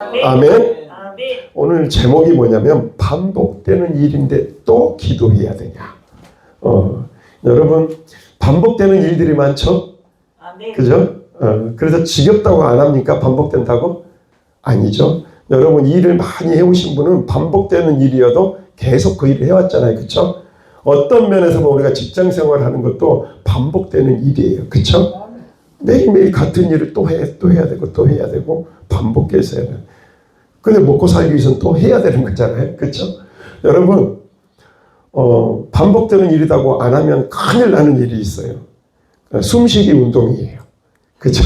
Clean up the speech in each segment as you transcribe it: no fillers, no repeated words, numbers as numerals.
아멘. 오늘 제목이 뭐냐면 반복되는 일인데 또 기도해야 되냐. 여러분 반복되는 일들이 많죠? 그죠? 그래서 지겹다고 안 합니까? 반복된다고? 아니죠. 여러분 일을 많이 해오신 분은 반복되는 일이어도 계속 그 일을 해왔잖아요. 그렇죠? 어떤 면에서 보면 우리가 직장 생활하는 것도 반복되는 일이에요. 그렇죠? 매일매일 같은 일을 또 해야 되고 또 해야 되고 반복해서 해야 돼요. 근데 먹고 살기 위해서는 또 해야 되는 거잖아요. 그렇죠? 여러분 반복되는 일이라고 안 하면 큰일 나는 일이 있어요. 숨쉬기 운동이에요. 그죠?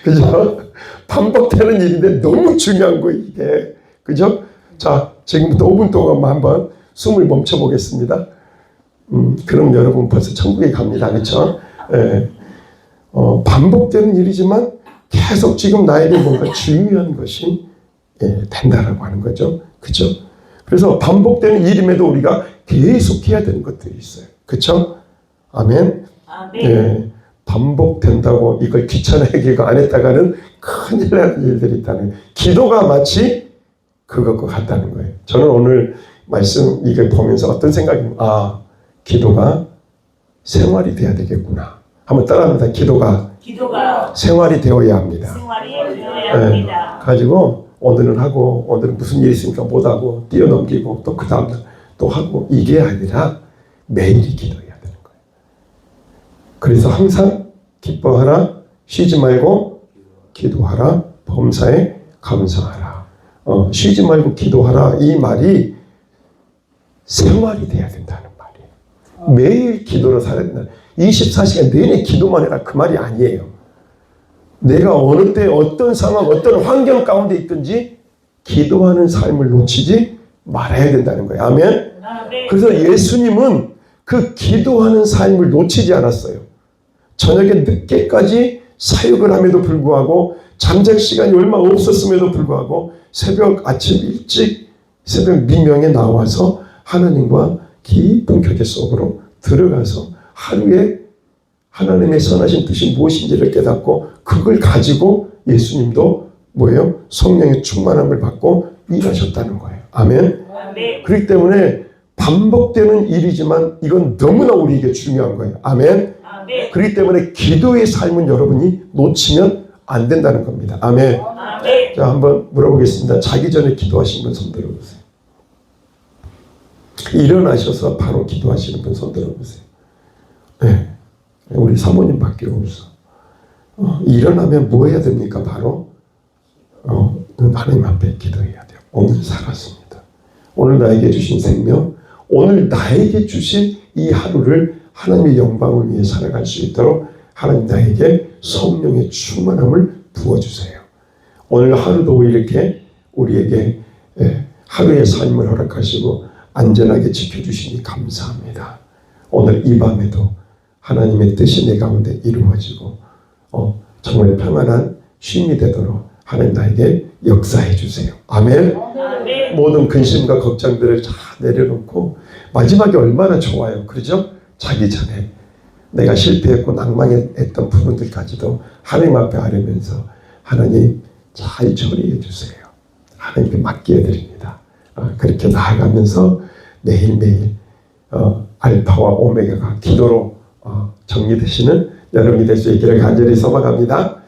그죠? 반복되는 일인데 너무 중요한 거예요, 이게. 그죠? 자, 지금부터 5분 동안만 한번 숨을 멈춰 보겠습니다. 그럼 여러분 벌써 천국에 갑니다. 그죠? 예. 반복되는 일이지만 계속 지금 나에게 뭔가 중요한 것이 된다라고 하는 거죠. 그죠? 그래서 반복되는 일임에도 우리가 계속 해야 되는 것들이 있어요. 그죠? 아멘. 예. 반복된다고 이걸 귀찮아하게 안 했다가는 큰일 나는 일들이 있다는 거예요. 기도가 마치 그것과 같다는 거예요. 저는 오늘 말씀 이걸 보면서 어떤 생각이 기도가 생활이 돼야 되겠구나. 한번 따라합니다. 기도가 생활이 되어야 합니다. 가지고 오늘은 하고 오늘은 무슨 일이 있으니까 못하고 뛰어넘기고 또 그 다음날 또 하고 이게 아니라 매일이 기도해야 되는 거예요. 그래서 항상 기뻐하라, 쉬지 말고 기도하라, 범사에 감사하라. 쉬지 말고 기도하라 이 말이 생활이 돼야 된다는 말이에요. 매일 기도를 살아야 된다. 24시간 내내 기도만 해라 그 말이 아니에요. 내가 어느 때 어떤 상황 어떤 환경 가운데 있든지 기도하는 삶을 놓치지 말아야 된다는 거예요. 아멘. 그래서 예수님은 그 기도하는 삶을 놓치지 않았어요. 저녁에 늦게까지 사역을 함에도 불구하고 잠잘 시간이 얼마 없었음에도 불구하고 아침 일찍 새벽 미명에 나와서 하나님과 깊은 교제 속으로 들어가서 하루에 하나님의 선하신 뜻이 무엇인지를 깨닫고 그걸 가지고 예수님도 뭐예요? 성령의 충만함을 받고 일하셨다는 거예요. 아멘. 그렇기 때문에 반복되는 일이지만 이건 너무나 우리에게 중요한 거예요. 아멘. 그렇기 때문에 기도의 삶은 여러분이 놓치면 안 된다는 겁니다. 아멘. 자, 한번 물어보겠습니다. 자기 전에 기도하신 분 손 들어보세요. 일어나셔서 바로 기도하시는 분 손 들어보세요. 네. 우리 사모님밖에 없어. 일어나면 뭐 해야 됩니까? 바로 하나님 앞에 기도해야 돼요. 오늘 살았습니다. 오늘 나에게 주신 생명, 오늘 나에게 주신 이 하루를 하나님의 영광을 위해 살아갈 수 있도록 하나님 나에게 성령의 충만함을 부어주세요. 오늘 하루도 이렇게 우리에게 하루의 삶을 허락하시고 안전하게 지켜주시니 감사합니다. 오늘 이 밤에도 하나님의 뜻이 내 가운데 이루어지고 정말 평안한 쉼이 되도록 하나님 나에게 역사해 주세요. 아멘. 모든 근심과 걱정들을 다 내려놓고 마지막에 얼마나 좋아요. 그렇죠? 자기 전에 내가 실패했고 낭망했던 부분들까지도 하나님 앞에 아뢰면서 하나님 잘 처리해 주세요. 하나님께 맡겨드립니다. 그렇게 나아가면서 매일매일 알파와 오메가가 기도로 정리되시는 여러분이 될 수 있기를 간절히 소망합니다.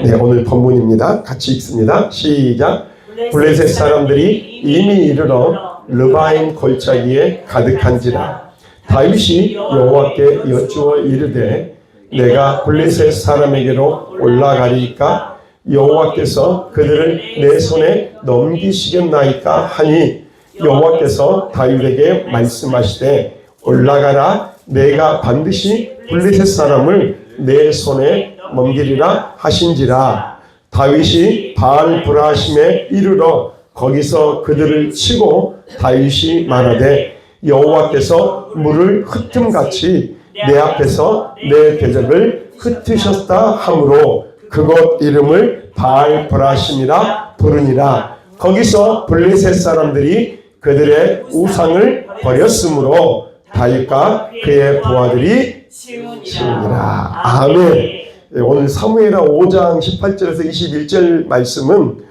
네, 오늘 본문입니다. 같이 읽습니다. 시작. 블레셋 사람들이 이미 이르러 르바임 골짜기에 가득한지라. 다윗이 여호와께 여쭈어 이르되 내가 블레셋 사람에게로 올라가리이까 여호와께서 그들을 내 손에 넘기시겠나이까 하니 여호와께서 다윗에게 말씀하시되 올라가라. 내가 반드시 블레셋 사람을 내 손에 넘기리라 하신지라. 다윗이 바알 브라심에 이르러 거기서 그들을 치고 다윗이 말하되 여호와께서 물을 흩음같이 내 앞에서 내 대적을 흩으셨다 하므로 그곳 이름을 바알 브라심이라 부르니라. 거기서 블레셋 사람들이 그들의 우상을 버렸으므로 다윗과 그의 부하들이 치우니라. 아멘. 오늘 사무엘하 5장 18절에서 21절 말씀은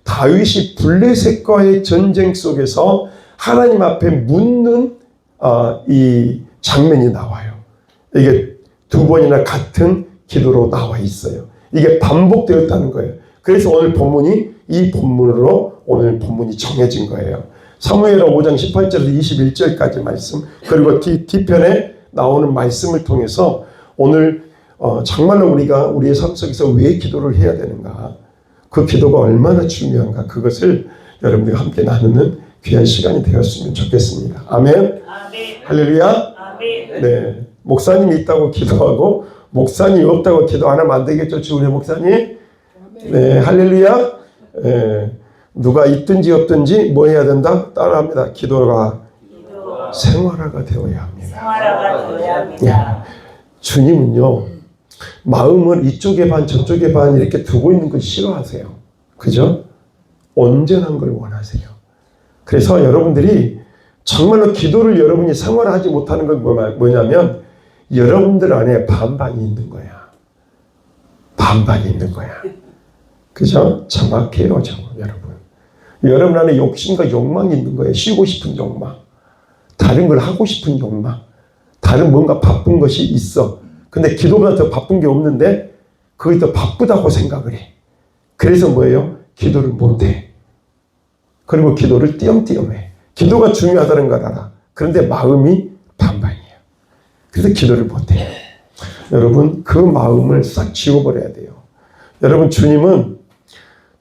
다윗이 블레셋과의 전쟁 속에서 하나님 앞에 묻는 이 장면이 나와요. 이게 두 번이나 같은 기도로 나와 있어요. 이게 반복되었다는 거예요. 그래서 오늘 본문이 이 본문으로 오늘 본문이 정해진 거예요. 사무엘하 5장 18절에서 21절까지 말씀, 그리고 뒤편에 나오는 말씀을 통해서 오늘 정말로 우리가 우리의 삶 속에서 왜 기도를 해야 되는가, 그 기도가 얼마나 중요한가, 그것을 여러분들과 함께 나누는 귀한 시간이 되었으면 좋겠습니다. 아멘. 아멘. 할렐루야. 아멘. 네, 목사님이 있다고 기도하고 목사님이 없다고 기도 안 하면 안 되겠죠, 우리 목사님. 네, 할렐루야. 네, 누가 있든지 없든지 뭐 해야 된다? 따라합니다. 기도가 생활화가 되어야 합니다. 생활화가 되어야 합니다. 주님은요, 마음을 이쪽에 반 저쪽에 반 이렇게 두고 있는 걸 싫어하세요. 그죠? 온전한 걸 원하세요. 그래서 여러분들이 정말로 기도를 여러분이 생활하지 못하는 건 뭐냐면 여러분들 안에 반반이 있는 거야. 반반이 있는 거야. 그죠? 정확해요, 여러분. 여러분 안에 욕심과 욕망이 있는 거예요. 쉬고 싶은 욕망, 다른 걸 하고 싶은 욕망, 다른 뭔가 바쁜 것이 있어. 근데 기도보다 더 바쁜 게 없는데 그게 더 바쁘다고 생각을 해. 그래서 뭐예요? 기도를 못해. 그리고 기도를 띄엄띄엄 해. 기도가 중요하다는 걸 알아. 그런데 마음이 반반이에요. 그래서 기도를 못해요. 여러분, 그 마음을 싹 지워버려야 돼요. 여러분, 주님은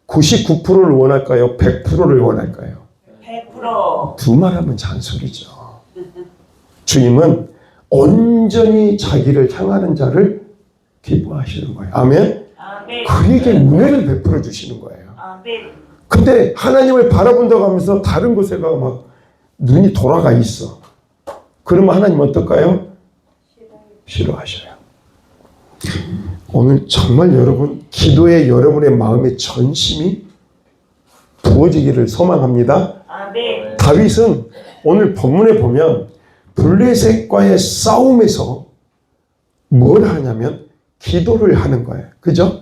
99%를 원할까요? 100%를 원할까요? 100%. 두 말하면 잔소리죠. 주님은 온전히 자기를 향하는 자를 기뻐하시는 거예요. 아멘? 아멘. 그에게 은혜를 베풀어 주시는 거예요. 아멘. 근데 하나님을 바라본다고 하면서 다른 곳에가 막 눈이 돌아가 있어. 그러면 하나님 어떨까요? 싫어하셔요. 오늘 정말 여러분, 기도에 여러분의 마음의 전심이 부어지기를 소망합니다. 아멘. 다윗은 오늘 본문에 보면 블레셋과의 싸움에서 뭘 하냐면 기도를 하는 거예요. 그죠?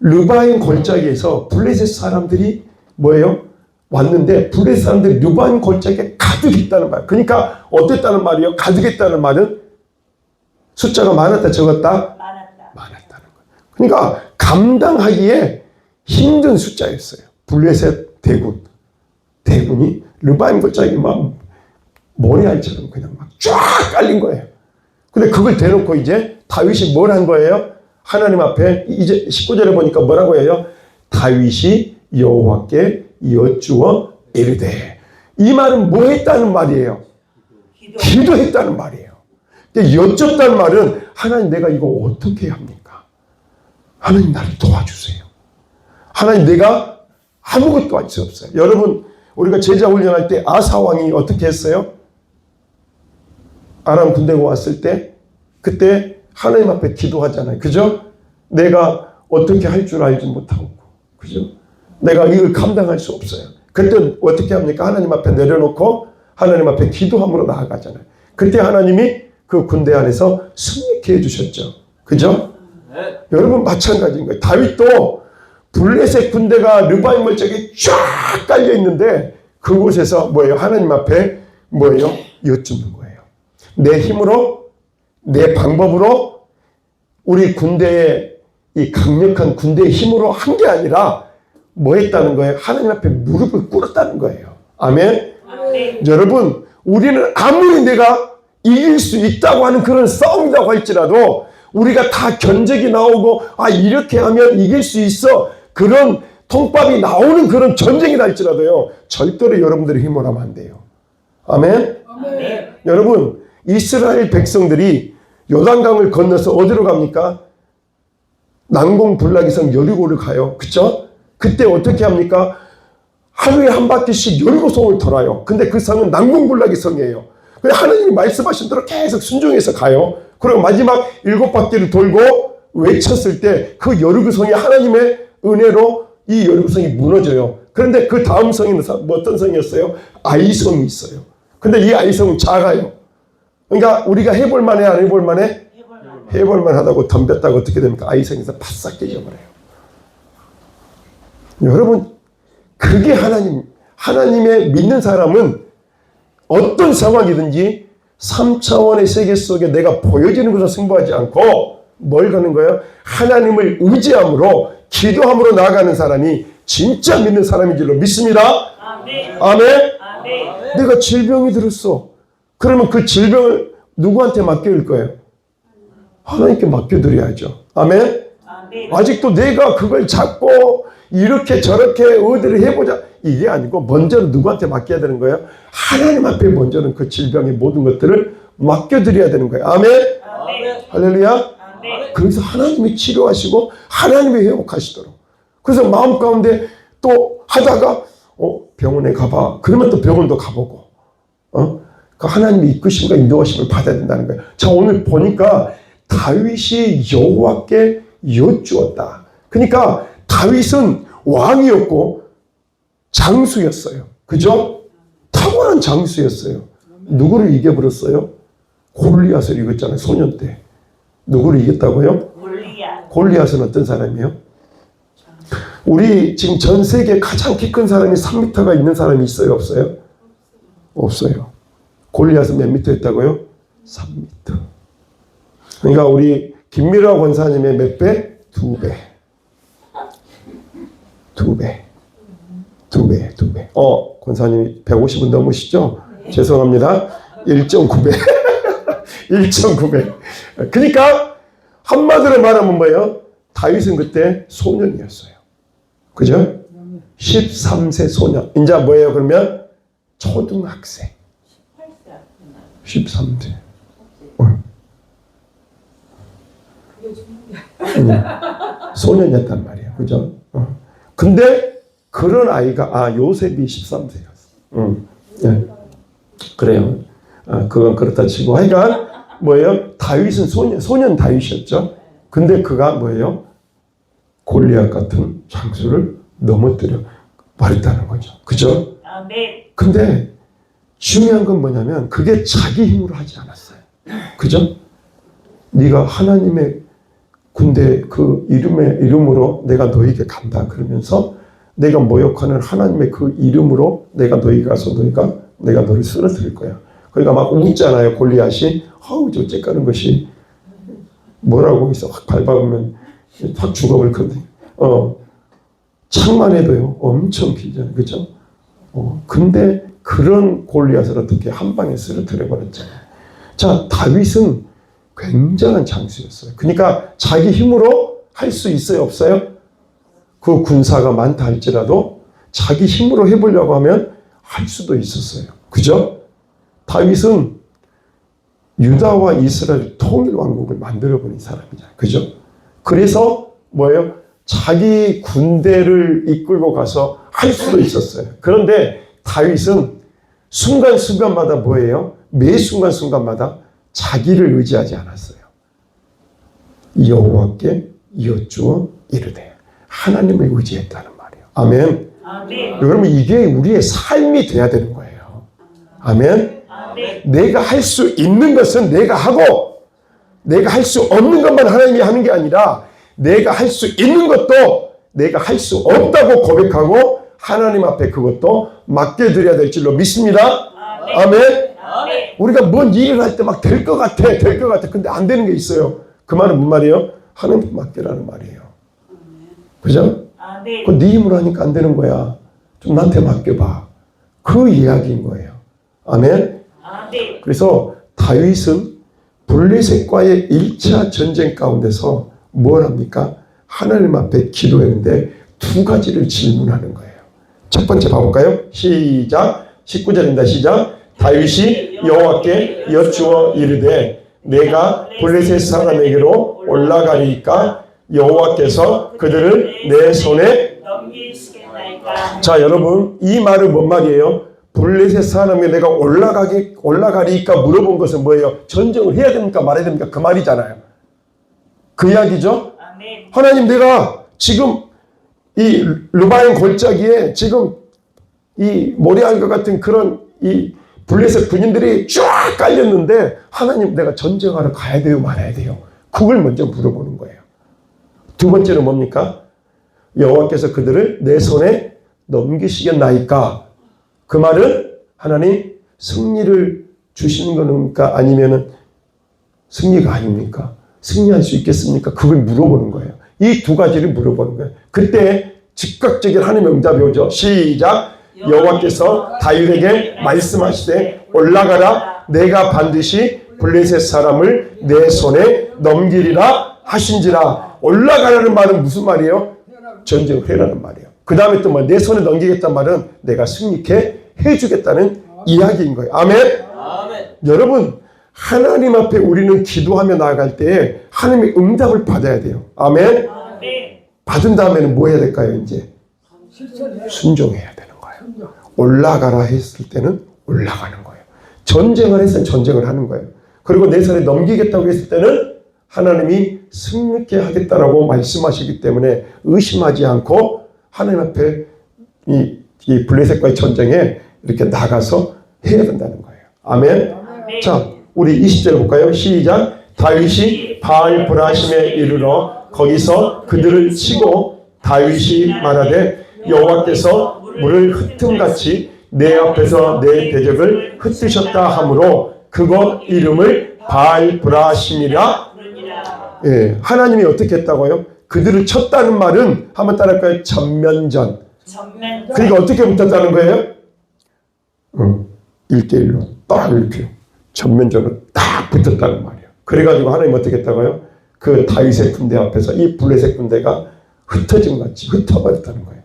르바임 골짜기에서 블레셋 사람들이 뭐예요? 왔는데 블레셋 사람들이 르바임 골짜기에 가득 있다는 말. 그러니까 어땠다는 말이에요? 가득 있다는 말은 숫자가 많았다 적었다? 많았다는 거예요. 그러니까 감당하기에 힘든 숫자였어요. 블레셋 대군이 르바임 골짜기 막 모래알처럼 그냥 막 쫙 깔린 거예요. 근데 그걸 대놓고 이제 다윗이 뭘 한 거예요? 하나님 앞에 이제 19절에 보니까 뭐라고 해요? 다윗이 여호와께 여쭈어 이르되. 이 말은 뭐 했다는 말이에요? 기도했다는 말이에요. 여쭙다는 말은 하나님, 내가 이거 어떻게 합니까? 하나님, 나를 도와주세요. 하나님, 내가 아무것도 할 수 없어요. 여러분, 우리가 제자 훈련할 때 아사 왕이 어떻게 했어요? 아람 군대가 왔을 때 그때 하나님 앞에 기도하잖아요. 그죠? 내가 어떻게 할 줄 알지 못하고, 그죠? 내가 이걸 감당할 수 없어요. 그때 어떻게 합니까? 하나님 앞에 내려놓고 하나님 앞에 기도함으로 나아가잖아요. 그때 하나님이 그 군대 안에서 승리케 해주셨죠. 그죠? 네. 여러분, 마찬가지인 거예요. 다윗도 블레셋 군대가 르바임 멀쩡히 쫙 깔려 있는데 그곳에서 뭐예요? 하나님 앞에 뭐예요? 여쭙는 거예요. 내 힘으로, 내 방법으로, 우리 군대의 이 강력한 군대의 힘으로 한 게 아니라 뭐 했다는 거예요? 하나님 앞에 무릎을 꿇었다는 거예요. 아멘? 아멘. 여러분, 우리는 아무리 내가 이길 수 있다고 하는 그런 싸움이라고 할지라도 우리가 다 견적이 나오고 이렇게 하면 이길 수 있어, 그런 통밥이 나오는 그런 전쟁이라 할지라도요, 절대로 여러분들이 힘을 하면 안 돼요. 아멘? 아멘. 여러분, 이스라엘 백성들이 요단강을 건너서 어디로 갑니까? 난공불락의 성 여리고를 가요. 그쵸? 그때 어떻게 합니까? 하루에 한 바퀴씩 여리고성을 돌아요. 근데 그 성은 난공불락의 성이에요. 하나님이 말씀하신 대로 계속 순종해서 가요. 그리고 마지막 7바퀴를 돌고 외쳤을 때 그 여리고성이 하나님의 은혜로 이 여리고성이 무너져요. 그런데 그 다음 성에는 어떤 성이었어요? 아이성이 있어요. 근데 이 아이성은 작아요. 그러니까 우리가 해볼 만해, 안 해볼 만해? 해볼 만하다고 덤볐다가 어떻게 됩니까? 아이성에서 바싹 깨져버려요. 여러분, 그게 하나님의 믿는 사람은 어떤 상황이든지 3차원의 세계 속에 내가 보여지는 것을 승부하지 않고 뭘 가는 거예요? 하나님을 의지함으로 기도함으로 나아가는 사람이 진짜 믿는 사람인 줄로 믿습니다. 아멘. 아멘. 아멘. 내가 질병이 들었어. 그러면 그 질병을 누구한테 맡길 거예요? 하나님께 맡겨드려야죠. 아멘. 아멘. 아직도 내가 그걸 잡고 이렇게 저렇게 어디를 해보자 이게 아니고 먼저는 누구한테 맡겨야 되는 거예요? 하나님 앞에 먼저는 그 질병의 모든 것들을 맡겨드려야 되는 거예요. 아멘. 아멘. 할렐루야. 아멘. 그래서 하나님이 치료하시고 하나님이 회복하시도록. 그래서 마음 가운데 또 하다가 병원에 가봐. 그러면 또 병원도 가보고 그 하나님의 이끄심과 인도하심을 받아야 된다는 거예요. 자, 오늘 보니까 다윗이 여호와께 여쭈었다. 그러니까 다윗은 왕이었고 장수였어요. 그죠? 탁월한 장수였어요. 누구를 이겨버렸어요? 골리앗을 이겼잖아요. 소년 때. 누구를 이겼다고요? 골리앗. 골리앗은 어떤 사람이에요? 우리 지금 전 세계 가장 키 큰 사람이 3m가 있는 사람이 있어요? 없어요? 없어요. 골리앗은 몇 미터 있다고요? 3m. 그러니까 우리 김미라 권사님의 몇 배? 2배. 2배. 2배. 2배. 권사님이 150은 넘으시죠? 죄송합니다. 1.9배. 1.9배. 그러니까 한마디로 말하면 뭐예요? 다윗은 그때 소년이었어요. 그죠? 13세 소년. 이제 뭐예요? 그러면 초등학생. 13세. 소년이었단 말이에요. 그죠? 근데 그런 아이가 요셉이 13세였어. 예. 그래요. 그건 그렇다 치고 하여간 뭐예요? 다윗은 소년 다윗이었죠. 근데 그가 뭐예요? 골리앗 같은 장수를 넘어뜨려 버렸다는 거죠. 그죠? 아멘. 근데 중요한 건 뭐냐면 그게 자기 힘으로 하지 않았어요. 그죠? 네가 하나님의 군대 그 이름으로 내가 너에게 간다 그러면서 내가 모욕하는 하나님의 그 이름으로 내가 너에게 가서 내가 너를 쓰러뜨릴 거야. 그러니까 막 웃잖아요. 골리앗이 저 째까는 것이 뭐라고 해서 확 밟아보면 확 죽어버릴 건데 창만 해도요 엄청 길잖아요. 그죠? 근데 그런 골리앗을 어떻게 한 방에 쓰러뜨려 버렸잖아요. 자, 다윗은 굉장한 장수였어요. 그러니까 자기 힘으로 할 수 있어요? 없어요? 그 군사가 많다 할지라도 자기 힘으로 해보려고 하면 할 수도 있었어요. 그죠? 다윗은 유다와 이스라엘 통일 왕국을 만들어버린 사람이잖아요. 그죠? 그래서 뭐예요? 자기 군대를 이끌고 가서 할 수도 있었어요. 그런데 다윗은 순간순간마다 뭐예요? 매 순간순간마다 자기를 의지하지 않았어요. 여호와께 여쭈어 이르되 하나님을 의지했다는 말이에요. 아멘. 아멘. 여러분 이게 우리의 삶이 돼야 되는 거예요. 아멘. 아멘. 내가 할 수 있는 것은 내가 하고 내가 할 수 없는 것만 하나님이 하는 게 아니라 내가 할 수 있는 것도 내가 할 수 없다고 고백하고 하나님 앞에 그것도 맡겨드려야 될 줄로 믿습니다. 아멘. 아멘. 우리가 뭔 일을 할 때 막 될 것 같아. 근데 안 되는 게 있어요. 그 말은 무슨 말이에요? 하나님께 맡기라는 말이에요. 그죠? 아멘. 그 네 힘으로 하니까 안 되는 거야. 좀 나한테 맡겨봐. 그 이야기인 거예요. 아멘. 아멘. 그래서 다윗은 블레셋과의 1차 전쟁 가운데서 뭘 합니까? 하나님 앞에 기도했는데 두 가지를 질문하는 거예요. 첫 번째 봐볼까요? 시작. 19절입니다. 시작. 다윗이 여호와께 여쭈어 이르되 내가 블레셋 사람에게로 올라가리이까 여호와께서 그들을 내 손에 넘기시겠나이까. 자, 여러분 이 말은 뭔 말이에요? 블레셋 사람에게 내가 올라가리이까 물어본 것은 뭐예요? 전쟁을 해야 됩니까 말아야 됩니까? 그 말이잖아요. 그 이야기죠. 아멘. 하나님 내가 지금 이 르바임 골짜기에 지금 이 모리알과 같은 그런 이 블레셋 군인들이 쫙 깔렸는데 하나님 내가 전쟁하러 가야 돼요 말아야 돼요? 그걸 먼저 물어보는 거예요. 두 번째는 뭡니까? 여호와께서 그들을 내 손에 넘기시겠나이까? 그 말은 하나님 승리를 주시는 겁니까? 아니면은 승리가 아닙니까? 승리할 수 있겠습니까? 그걸 물어보는 거예요. 이 두 가지를 물어보는 거예요. 그때 즉각적인 하나님의 응답이 오죠. 시작. 여호와께서 다윗에게 말씀하시되 올라가라. 내가 반드시 블레셋 사람을 내 손에 넘기리라 하신지라. 올라가라는 말은 무슨 말이에요? 전쟁을 해라는 말이에요. 그 다음에 또 뭐 내 손에 넘기겠다는 말은 내가 승리케 해주겠다는 이야기인 거예요. 아멘? 아멘. 여러분, 하나님 앞에 우리는 기도하며 나아갈 때 하나님의 응답을 받아야 돼요. 아멘? 아멘. 받은 다음에는 뭐 해야 될까요? 이제 순종해야 되는 거예요. 올라가라 했을 때는 올라가는 거예요. 전쟁을 했을 때 전쟁을 하는 거예요. 그리고 내 손에 넘기겠다고 했을 때는 하나님이 승리케 하겠다라고 말씀하시기 때문에 의심하지 않고 하나님 앞에 이 블레셋과의 전쟁에 이렇게 나가서 해야 된다는 거예요. 아멘? 아멘. 자, 우리 20절 볼까요? 시작. 다윗이 바알 브라심에 이르러 거기서 그들을 치고 다윗이 말하되 여호와께서 물을 흩음같이 내 앞에서 내 대적을 흩으셨다 하므로 그곳 이름을 바알 브라심이라. 부르니라. 예, 하나님이 어떻게 했다고요? 그들을 쳤다는 말은 한번 따라할까요? 전면전. 전면. 그러니까 어떻게 붙었다는 거예요? 1대1로 딱 이렇게 전면전으로 딱 붙었다는 말이에요. 그래가지고 하나님 어떻게 했다고요? 그 다윗의 군대 앞에서 이 블레셋 군대가 흩어짐 같이 흩어버렸다는 거예요.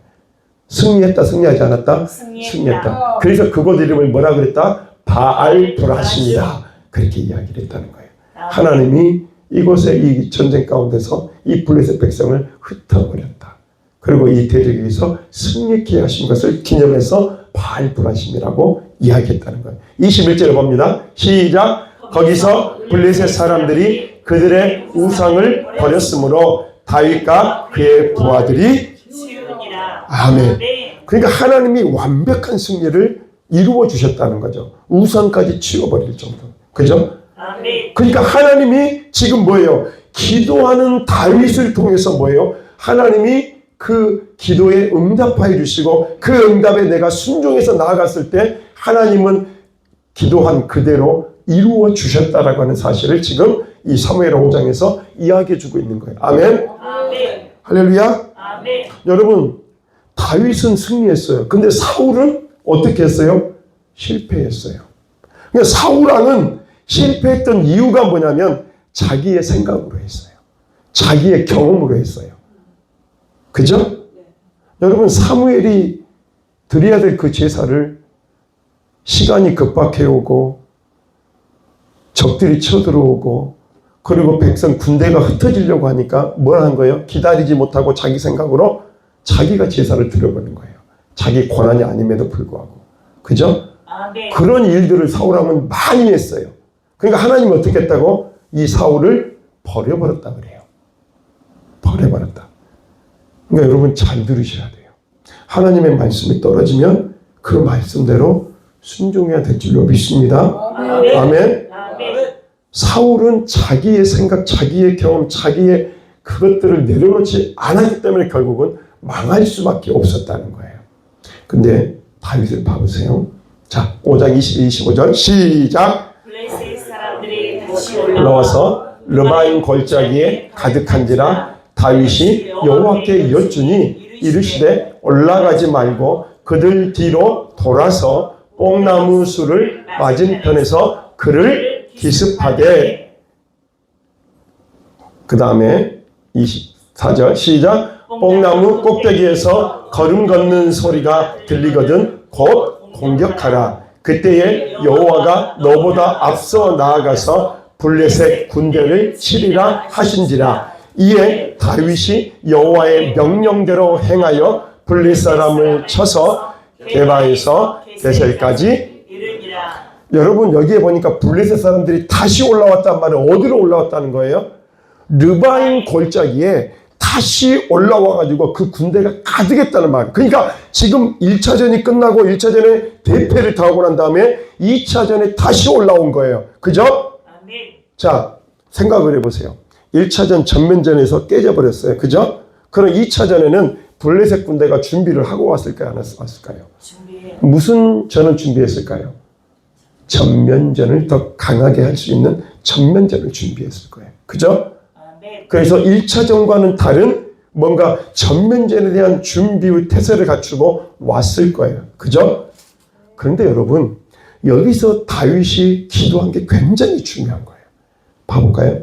승리했다, 승리하지 않았다? 승리했다. 그래서 그곳 이름을 뭐라 그랬다? 바알 브라심이다. 그렇게 이야기를 했다는 거예요. 하나님이 이곳에 이 전쟁 가운데서 이 블레셋 백성을 흩어버렸다. 그리고 이 대적에 의해서 승리케 하신 것을 기념해서 바알 브라심이라고 이야기했다는 거예요. 21절을 봅니다. 시작. 거기서 블레셋 사람들이 그들의 우상을 버렸으므로 다윗과 그의 부하들이 치우니라. 아멘. 네. 그러니까 하나님이 완벽한 승리를 이루어 주셨다는 거죠. 우상까지 치워버릴 정도. 그죠? 아멘. 그러니까 하나님이 지금 뭐예요? 기도하는 다윗을 통해서 뭐예요? 하나님이 그 기도에 응답하여 주시고 그 응답에 내가 순종해서 나아갔을 때 하나님은 기도한 그대로 이루어 주셨다라고 하는 사실을 지금 이 사무엘 5장에서 이야기해 주고 있는 거예요. 아멘. 아멘. 할렐루야. 아멘. 여러분, 다윗은 승리했어요. 근데 사울은 어떻게 했어요? 실패했어요. 그러니까 사울왕은 실패했던 이유가 뭐냐면 자기의 생각으로 했어요. 자기의 경험으로 했어요. 그죠? 여러분, 사무엘이 드려야 될 그 제사를 시간이 급박해 오고 적들이 쳐들어오고 그리고 백성 군대가 흩어지려고 하니까 뭘 한 거예요? 기다리지 못하고 자기 생각으로 자기가 제사를 드려버린 거예요. 자기 권한이 아님에도 불구하고. 그죠? 아멘. 그런 일들을 사울왕은 많이 했어요. 그러니까 하나님은 어떻게 했다고? 이 사울을 버려버렸다 그래요. 버려버렸다. 그러니까 여러분 잘 들으셔야 돼요. 하나님의 말씀이 떨어지면 그 말씀대로 순종해야 될 줄로 믿습니다. 아멘. 아멘. 아멘. 사울은 자기의 생각, 자기의 경험, 자기의 그것들을 내려놓지 않았기 때문에 결국은 망할 수밖에 없었다는 거예요. 근데 다윗을 봐보세요. 자, 5장 22, 25절 시작. 블레셋 사람들이 다시 올라와서 르바임 골짜기에 가득한지라 다윗이 여호와께 여쭈니 이르시되 올라가지 말고 그들 뒤로 돌아서 뽕나무 수를 맞은편에서 그를 기습하되. 그 다음에 24절 시작. 뽕나무 꼭대기에서 걸음 걷는 소리가 들리거든 곧 공격하라. 그때에 여호와가 너보다 앞서 나아가서 블레셋 군대를 치리라 하신지라. 이에 다윗이 여호와의 명령대로 행하여 블레셋 사람을 쳐서 게바에서 베셀까지 이르니라. 여러분 여기에 보니까 블레셋 사람들이 다시 올라왔단 말은 어디로 올라왔다는 거예요? 르바임 골짜기에 다시 올라와가지고 그 군대가 가득했다는 말이에요. 그러니까 지금 1차전이 끝나고 1차전에 대패를 당하고 난 다음에 2차전에 다시 올라온 거예요. 그죠? 아멘. 자, 생각을 해보세요. 1차전 전면전에서 깨져버렸어요. 그죠? 그럼 2차전에는 블레셋 군대가 준비를 하고 왔을까요? 안 왔을까요? 준비해. 무슨 전을 준비했을까요? 전면전을 더 강하게 할 수 있는 전면전을 준비했을 거예요. 그죠? 아멘. 그래서 1차전과는 다른 뭔가 전면전에 대한 준비의 태세를 갖추고 왔을 거예요. 그죠? 그런데 여러분, 여기서 다윗이 기도한 게 굉장히 중요한 거예요. 봐볼까요?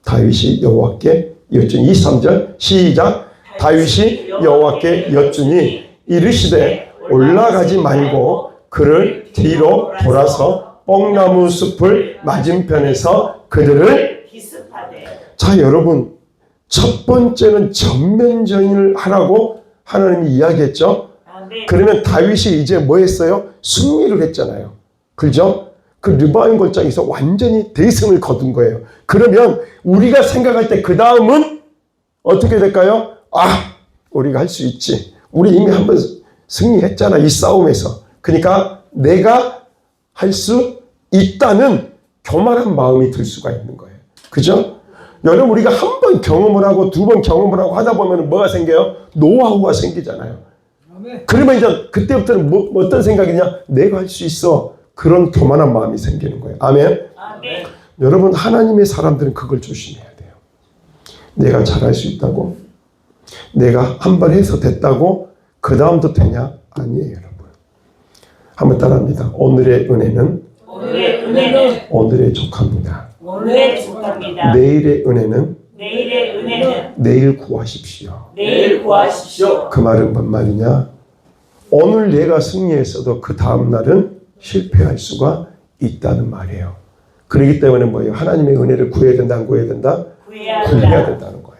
다윗이 여호와께 여쭈니 23절 시작. 다윗이 여호와께 여쭈니 이르시되 올라가지 말고 그를 뒤로 돌아서 뽕나무 숲을 맞은편에서 그들을 기습하되. 자, 여러분, 첫 번째는 전면전을 하라고 하나님이 이야기했죠. 아멘. 그러면 다윗이 이제 뭐 했어요? 승리를 했잖아요. 그죠? 그 르바임 골짜기에서 완전히 대승을 거둔 거예요. 그러면 우리가 생각할 때 그 다음은 어떻게 될까요? 아, 우리가 할 수 있지. 우리 이미 한번 승리했잖아, 이 싸움에서. 그러니까 내가 할 수 있다는 교만한 마음이 들 수가 있는 거예요. 그죠? 여러분, 우리가 한 번 경험을 하고 두 번 경험을 하고 하다 보면 뭐가 생겨요? 노하우가 생기잖아요. 그러면 이제 그때부터는 어떤 생각이냐? 내가 할 수 있어. 그런 교만한 마음이 생기는 거예요. 아멘? 아멘. 여러분, 하나님의 사람들은 그걸 조심해야 돼요. 내가 잘할 수 있다고? 내가 한 번 해서 됐다고? 그 다음도 되냐? 아니에요, 여러분. 한번 따라합니다. 오늘의 은혜는 오늘의 은혜는 오늘에 족합니다. 오늘의 축복입니다. 내일의 은혜는 내일의 은혜는 내일 구하십시오. 내일 구하십시오. 그 말은 뭔 말이냐? 오늘 내가 승리했어도 그 다음 날은 실패할 수가 있다는 말이에요. 그렇기 때문에 뭐예요? 하나님의 은혜를 구해야 된다, 안 구해야 된다? 구해야 구해야 한다. 된다는 거예요.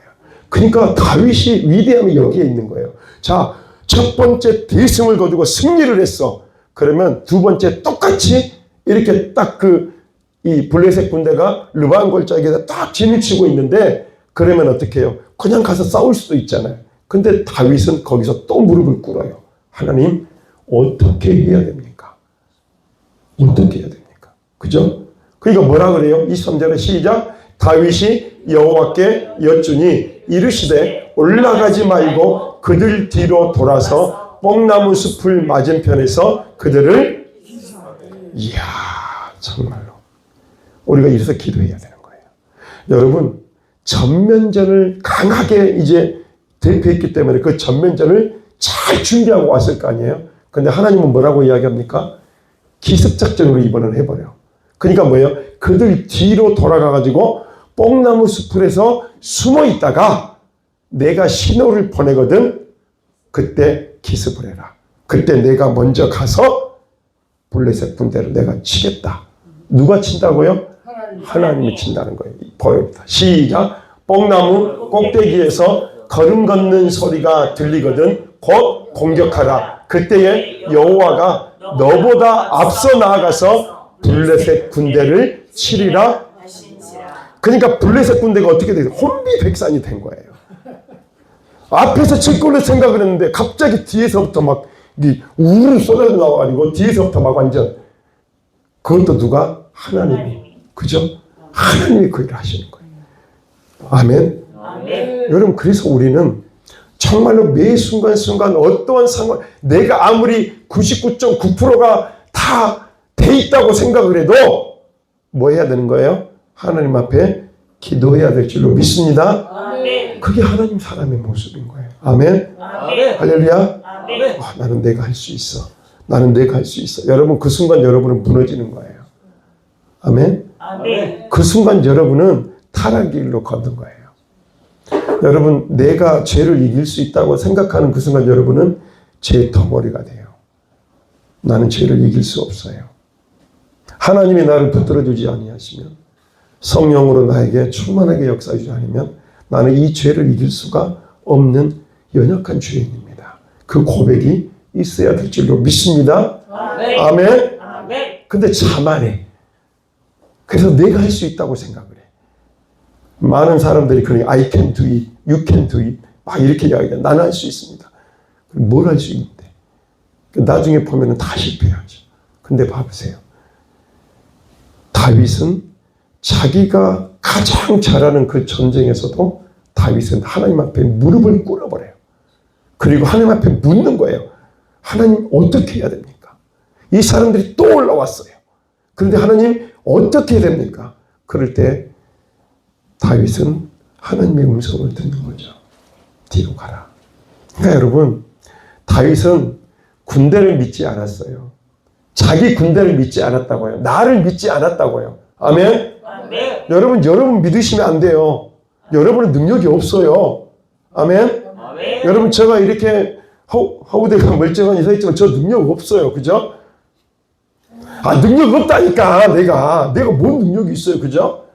그러니까 다윗이 위대함이 여기에 있는 거예요. 자, 첫 번째 대승을 거두고 승리를 했어. 그러면 두 번째 똑같이 이렇게 딱 이 블레셋 군대가 르바임 골짜기에서 딱 진을 치고 있는데 그러면 어떻게 해요? 그냥 가서 싸울 수도 있잖아요. 근데 다윗은 거기서 또 무릎을 꿇어요. 하나님, 어떻게 해야 됩니까? 어떻게 해야 됩니까? 그죠? 그러니까 뭐라 그래요? 23절에 시작. 다윗이 여호와께 여쭈니 이르시되 올라가지 말고 그들 뒤로 돌아서 뽕나무 숲을 맞은편에서 그들을 이야, 정말로 우리가 이래서 기도해야 되는 거예요. 여러분, 전면전을 강하게 이제 대표했기 때문에 그 전면전을 잘 준비하고 왔을 거 아니에요? 근데 하나님은 뭐라고 이야기합니까? 기습작전으로 이번은 해버려. 그러니까 뭐예요? 그들 뒤로 돌아가가지고 뽕나무 숲에서 숨어 있다가 내가 신호를 보내거든. 그때 기습을 해라. 그때 내가 먼저 가서 블레셋 군대를 내가 치겠다. 누가 친다고요? 하나님이 친다는 거예요. 보여줍니다. 시작. 뽕나무 꼭대기에서 걸음 걷는 소리가 들리거든 곧 공격하라. 그때에 여호와가 너보다 앞서 나아가서 블레셋 군대를 치리라. 하신지라. 그러니까 블레셋 군대가 어떻게 돼요? 혼비백산이 된 거예요. 앞에서 칠 걸로 생각을 했는데 갑자기 뒤에서부터 막 우르르 쏟아져 나와가지고 뒤에서부터 막 완전 그것도 누가? 하나님이. 그죠? 하나님이 그 일을 하시는 거예요. 아멘. 아멘. 여러분, 그래서 우리는 정말로 매 순간순간 어떠한 상황, 내가 아무리 99.9%가 다 돼 있다고 생각을 해도 뭐 해야 되는 거예요? 하나님 앞에 기도해야 될 줄로 믿습니다. 아멘. 그게 하나님 사람의 모습인 거예요. 아멘. 아멘. 할렐루야. 아멘. 나는 내가 할 수 있어. 나는 내가 할 수 있어. 여러분, 그 순간 여러분은 무너지는 거예요. 아멘. 아멘. 그 순간 여러분은 타락의 길로 걷는 거예요. 여러분, 내가 죄를 이길 수 있다고 생각하는 그 순간 여러분은 죄 덩어리가 돼요. 나는 죄를 이길 수 없어요. 하나님이 나를 붙들어주지 아니하시면, 성령으로 나에게 충만하게 역사하지 않으면 나는 이 죄를 이길 수가 없는 연약한 죄인입니다. 그 고백이 있어야 될 줄로 믿습니다. 아멘. 아멘. 아멘. 근데 자만해. 그래서 내가 할 수 있다고 생각을 해. 많은 사람들이 그러니 I can do it, you can do it 막 이렇게 이야기해. 나는 할 수 있습니다. 뭘 할 수 있는데? 나중에 보면 다 실패하죠. 근데 봐보세요. 다윗은 자기가 가장 잘하는 그 전쟁에서도 다윗은 하나님 앞에 무릎을 꿇어버려요. 그리고 하나님 앞에 묻는 거예요. 하나님 어떻게 해야 됩니까? 이 사람들이 또 올라왔어요. 그런데 하나님 어떻게 해야 됩니까? 그럴 때 다윗은 하나님의 음성을 듣는 거죠. 뒤로 가라. 그러니까 여러분, 다윗은 군대를 믿지 않았어요. 자기 군대를 믿지 않았다고요. 나를 믿지 않았다고요. 아멘? 아멘. 여러분 믿으시면 안 돼요. 여러분은 능력이 없어요. 아멘? 아멘. 여러분, 제가 이렇게 하우대가 멀쩡하니 서 있지만 저 능력 없어요. 그죠? 능력 없다니까. 내가 뭔 능력이 있어요. 그죠?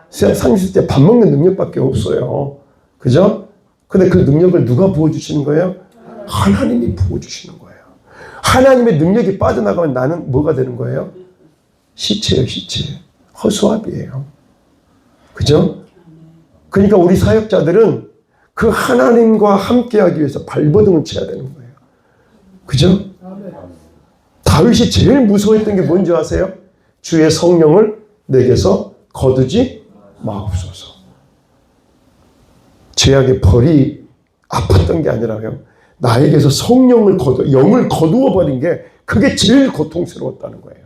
세상 있을 때 밥 먹는 능력밖에 없어요. 그죠? 근데 그 능력을 누가 부어주시는 거예요? 하나님이 부어주시는 거예요. 하나님의 능력이 빠져나가면 나는 뭐가 되는 거예요? 시체예요, 시체. 허수아비예요. 그죠? 그러니까 우리 사역자들은 그 하나님과 함께하기 위해서 발버둥을 쳐야 되는 거예요. 그죠? 다윗이 제일 무서워했던 게 뭔지 아세요? 주의 성령을 내게서 거두지 마옵소서. 죄악의 벌이 아팠던 게 아니라요. 나에게서 성령을 영을 거두어 버린 게 그게 제일 고통스러웠다는 거예요.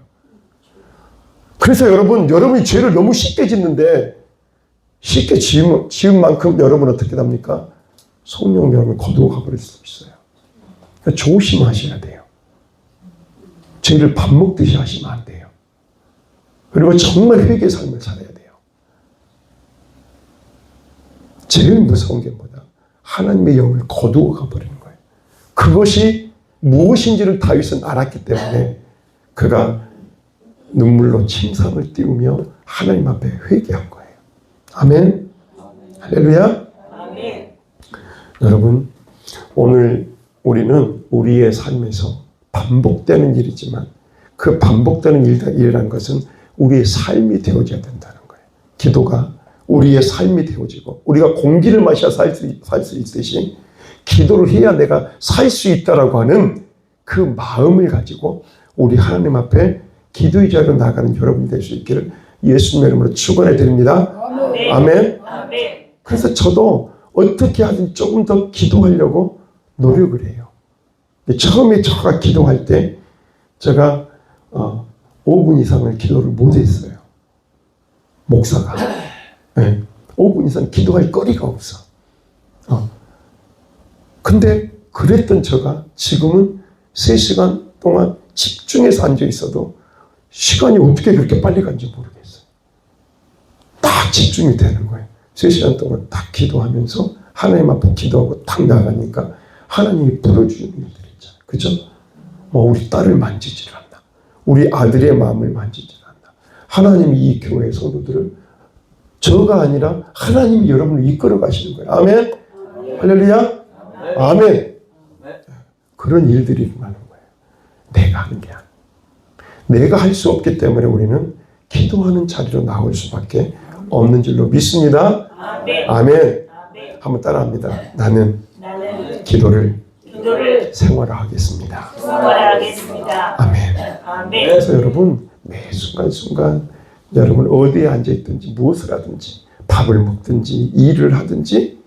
그래서 여러분이 죄를 너무 쉽게 짓는데 쉽게 지은 만큼 여러분은 어떻게 됩니까? 성령 여러분 거두어 가버릴 수 있어요. 그러니까 조심하셔야 돼요. 죄를 밥 먹듯이 하시면 안 돼요. 그리고 정말 회개의 삶을 살아야 돼요. 제일 무서운 게 뭐냐? 하나님의 영을 거두어 가버리는 거예요. 그것이 무엇인지를 다윗은 알았기 때문에 그가 눈물로 침상을 띄우며 하나님 앞에 회개한 거예요. 아멘. 할렐루야. 아멘. 여러분, 오늘 우리는 우리의 삶에서 반복되는 일이지만 그 반복되는 일이라는 것은 우리의 삶이 되어져야 된다는 거예요. 기도가 우리의 삶이 되어지고 우리가 공기를 마셔야 살 수 있듯이 기도를 해야 내가 살 수 있다라고 하는 그 마음을 가지고 우리 하나님 앞에 기도의 자리로 나가는 여러분이 될 수 있기를 예수님의 이름으로 축원해 드립니다. 아멘. 아멘. 아멘. 그래서 저도 어떻게 하든 조금 더 기도하려고 노력을 해요. 처음에 제가 기도할 때 제가 5분 이상을 기도를 못했어요. 목사가. 네, 5분 이상 기도할 거리가 없어. 근데 그랬던 제가 지금은 3시간 동안 집중해서 앉아 있어도 시간이 어떻게 그렇게 빨리 간지 모르겠어요. 딱 집중이 되는 거예요. 3시간 동안 딱 기도하면서 하나님 앞에 기도하고 딱 나가니까 하나님이 불어주시는 일들이 있잖아요. 그죠? 우리 딸을 만지질 않나. 우리 아들의 마음을 만지질 않나. 하나님이 이 교회 성도들을 저가 아니라 하나님이 여러분을 이끌어 가시는 거예요. 아멘. 할렐루야. 아멘. 그런 일들이 일어나는 거예요. 내가 하는 게 아니에요. 내가 할 수 없기 때문에 우리는 기도하는 자리로 나올 수밖에 없는 줄로 믿습니다. 아멘. 아멘. 아멘. 한번 따라합니다. 나는 나는 기도를 기도를 생활화하겠습니다. 생활하겠습니다. 아멘. 아멘. 그래서 여러분 매 순간순간 여러분 어디에 앉아있든지 무엇을 하든지 밥을 먹든지 일을 하든지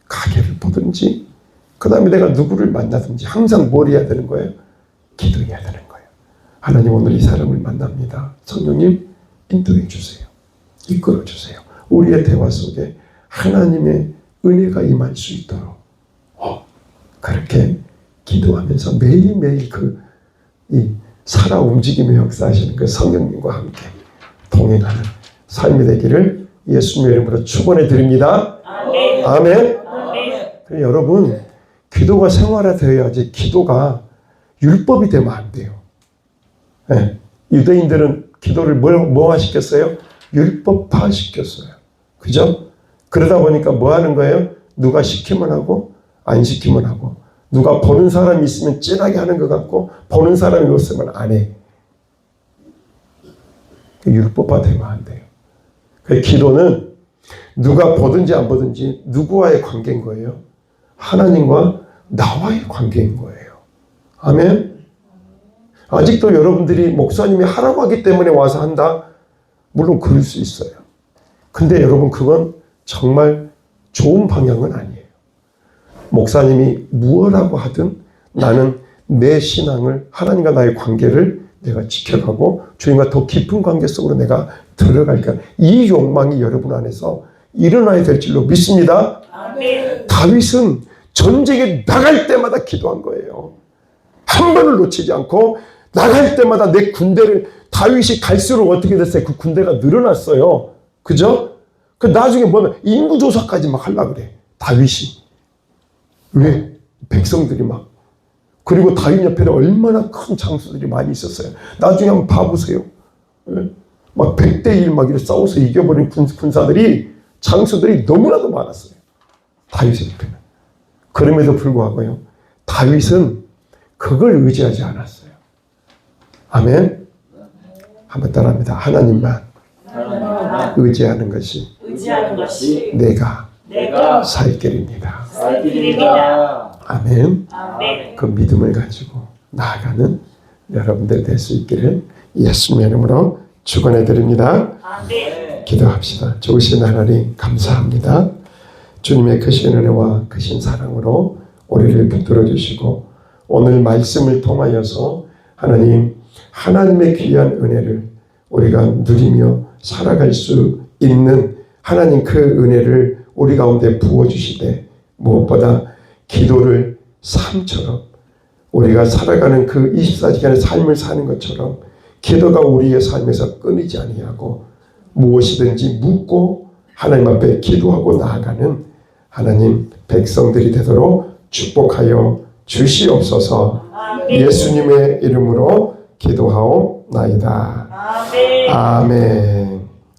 가게를 보든지 그 다음에 내가 누구를 만나든지 항상 뭘 해야 되는 거예요? 기도해야 되는 거예요. 하나님 오늘 이 사람을 만납니다. 성령님 인도해 주세요. 이끌어 주세요. 우리의 대화 속에 하나님의 은혜가 임할 수 있도록 그렇게 기도하면서 매일매일 이 살아 움직임의 역사하시는 그 성령님과 함께 동행하는 삶이 되기를 예수님의 이름으로 축원해 드립니다. 아멘. 아멘. 아멘. 여러분 기도가 생활화되어야지 기도가 율법이 되면 안 돼요. 네. 유대인들은 기도를 뭐화 시켰어요? 율법화 시켰어요. 그죠? 그러다 보니까 뭐 하는 거예요? 누가 시키면 하고 안 시키면 하고 누가 보는 사람이 있으면 진하게 하는 것 같고 보는 사람이 없으면 안 해. 율법화 되면 안 돼요. 기도는 누가 보든지 안 보든지 누구와의 관계인 거예요? 하나님과 나와의 관계인 거예요. 아멘. 아직도 여러분들이 목사님이 하라고 하기 때문에 와서 한다? 물론 그럴 수 있어요. 근데 여러분 그건 정말 좋은 방향은 아니에요. 목사님이 무엇라고 하든 나는 내 신앙을 하나님과 나의 관계를 내가 지켜가고 주님과 더 깊은 관계 속으로 내가 들어갈까. 이 욕망이 여러분 안에서 일어나야 될 줄로 믿습니다. 아멘. 다윗은 전쟁에 나갈 때마다 기도한 거예요. 한 번을 놓치지 않고 나갈 때마다 내 군대를 다윗이 갈수록 어떻게 됐어요? 그 군대가 늘어났어요. 그죠? 그 나중에 뭐냐면 인구조사까지 막 하려고 그래. 다윗이. 왜? 백성들이 막. 그리고 다윗 옆에는 얼마나 큰 장수들이 많이 있었어요. 나중에 한번 봐보세요. 막 100대 1 막 이렇게 싸워서 이겨버린 군사들이 장수들이 너무나도 많았어요. 다윗의 옆에는. 그럼에도 불구하고요. 다윗은 그걸 의지하지 않았어요. 아멘. 한번 따라합니다. 하나님만 의지하는 것이 의지하는 것이 내가 내가 살 길입니다. 살 길입니다. 아멘. 아멘. 그 믿음을 가지고 나아가는 여러분들 될 수 있기를 예수님의 이름으로 축원해 드립니다. 아멘. 기도합시다. 좋으신 하나님 감사합니다. 주님의 크신 은혜와 크신 사랑으로 우리를 붙들어 주시고 오늘 말씀을 통하여서 하나님 하나님의 귀한 은혜를 우리가 누리며 살아갈 수 있는 하나님 그 은혜를 우리 가운데 부어주시되 무엇보다 기도를 삶처럼 우리가 살아가는 그 24시간의 삶을 사는 것처럼 기도가 우리의 삶에서 끊이지 아니하고 무엇이든지 묻고 하나님 앞에 기도하고 나아가는 하나님 백성들이 되도록 축복하여 주시옵소서. 예수님의 이름으로 기도하옵나이다. 아멘. 아멘.